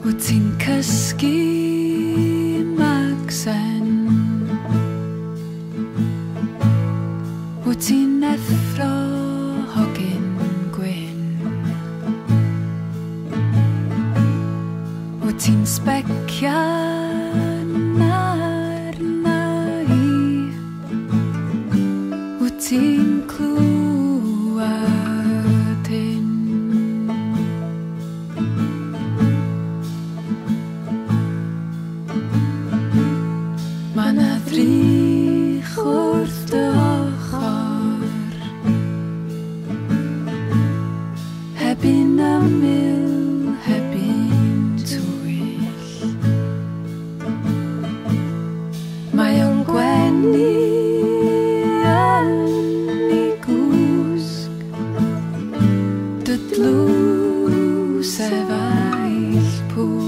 Wyt ti'n cysgu Macsen? Wyt ti'n effro hogyn gwyn? Wyt ti'n sbecian ar nai? Wyt ti'n clywad hyn? Ma' 'na ddrych wrth dy ochor, hebyn ymyl, hebyn twyll. Mae o'n gwenu yn ei gwsg, dy dlws efaill pwyll.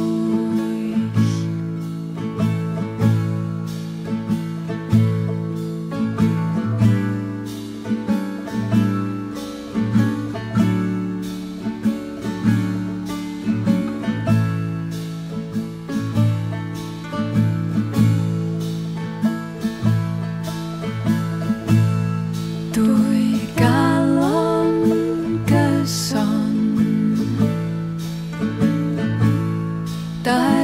Dwy galon gyson, dau